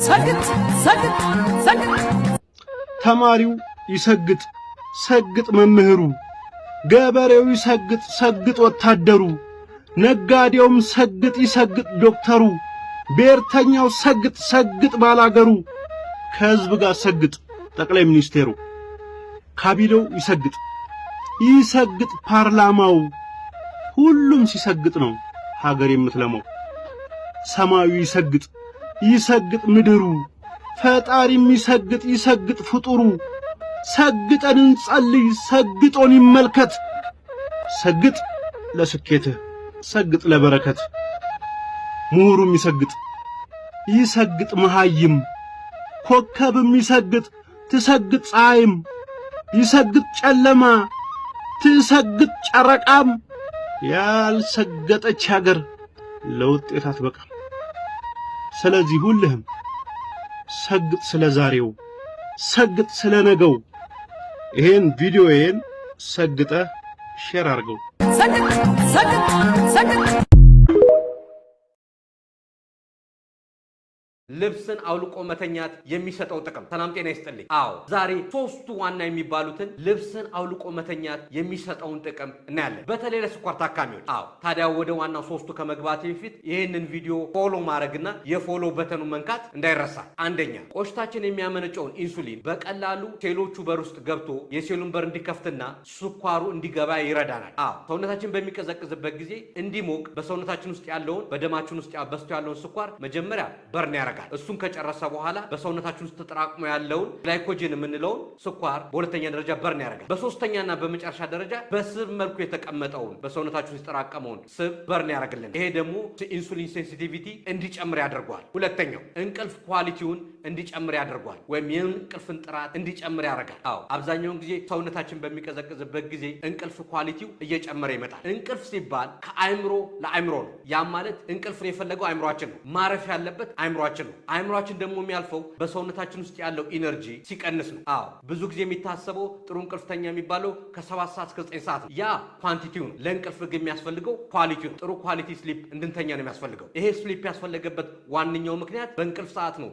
ሰግጥ ሰግጥ ሰግጥ ተማሪው ይሰግጥ ሰግጥ መምህሩ ገበሬው ይሰግጥ ሰግጥ ወታደሩ ነጋዴውም ሰግጥ ይሰግጥ ዶክተሩ ብሔርተኛው ሰግጥ ሰግጥ ባላገሩ ከህዝብ ጋር ሰግጥ ጠቅላይ ሚኒስቴሩ ካቢኔው ይሰግጥ ይሰግጥ ፓርላማው ሁሉም ሲሰግጥ ነው ሀገር የምትለማው ሰማዩ ይሰግጥ ይሰግጥ ምድሩ ፈጣሪም ይሰግጥ ይሰግጥ ፍጡሩ ሰግጠን እንጸልይ ሰግጦን ይመልከት ሰግጥ ለስኬትህ ሰግጥ ለበረከት ምሁሩም ይሰግጥ ይሰግጥ መሃይም ኮከብም ይሰግጥ ትሰግጥ ፀሐይም ይሰግጥ ጨለማ ትሰግጥ ጨረቃም ያልሰገጠች ሀገር ለውጤት አትበቃም ስለዚህ ሁልህም ሰግጥ ስለዛሬው ሰግጥ ስለነገው ይሄን ቪዲዮዬን ሰግጠህ ሼር አድርገው ሰግጥ ሰግጥ ሰግጥ ልብስን አውልቆ መተኛት የሚሰጠው ጥቅም ሰላም ጤና ይስጥልኝ። አዎ ዛሬ ሶስቱ ዋና የሚባሉትን ልብስን አውልቆ መተኛት የሚሰጠውን ጥቅም እናያለን በተለይ ለስኳር ታካሚዎች። አዎ ታዲያ ወደ ዋናው ሶስቱ ከመግባቴ በፊት ይሄንን ቪዲዮ ፎሎ ማድረግና የፎሎ በተኑ መንካት እንዳይረሳ። አንደኛ ቆሽታችን የሚያመነጨውን ኢንሱሊን በቀላሉ ሴሎቹ በር ውስጥ ገብቶ የሴሉን በር እንዲከፍትና ስኳሩ እንዲገባ ይረዳናል። አዎ ሰውነታችን በሚቀዘቅዝበት ጊዜ እንዲሞቅ በሰውነታችን ውስጥ ያለውን በደማችን ውስጥ በስቶ ያለውን ስኳር መጀመሪያ በርን ያረጋል። እሱን ከጨረሰ በኋላ በሰውነታችን ውስጥ ተጠራቅሞ ያለውን ግላይኮጅን የምንለውን ስኳር በሁለተኛ ደረጃ በርን ያደርጋል። በሶስተኛና በመጨረሻ ደረጃ በስብ መልኩ የተቀመጠውን በሰውነታችን ውስጥ የተጠራቀመውን ስብ በርን ያደርግልን። ይሄ ደግሞ ኢንሱሊን ሴንሲቲቪቲ እንዲጨምር ያደርገዋል። ሁለተኛው እንቅልፍ ኳሊቲውን እንዲጨምር ያደርገዋል ወይም የእንቅልፍን ጥራት እንዲጨምር ያደርጋል። አዎ አብዛኛውን ጊዜ ሰውነታችን በሚቀዘቅዝበት ጊዜ እንቅልፍ ኳሊቲው እየጨመረ ይመጣል። እንቅልፍ ሲባል ከአእምሮ ለአእምሮ ነው። ያም ማለት እንቅልፍን የፈለገው አእምሮአችን ነው። ማረፍ ያለበት አእምሮአችን ነው። አእምሮአችን ደግሞ የሚያልፈው በሰውነታችን ውስጥ ያለው ኢነርጂ ሲቀንስ ነው። አዎ ብዙ ጊዜ የሚታሰበው ጥሩ እንቅልፍተኛ የሚባለው ከ7 ሰዓት እስከ 9 ሰዓት ነው። ያ ኳንቲቲው ነው። ለእንቅልፍ ግን የሚያስፈልገው ኳሊቲው ነው። ጥሩ ኳሊቲ ስሊፕ እንድንተኛ ነው የሚያስፈልገው። ይሄ ስሊፕ ያስፈለገበት ዋነኛው ምክንያት በእንቅልፍ ሰዓት ነው።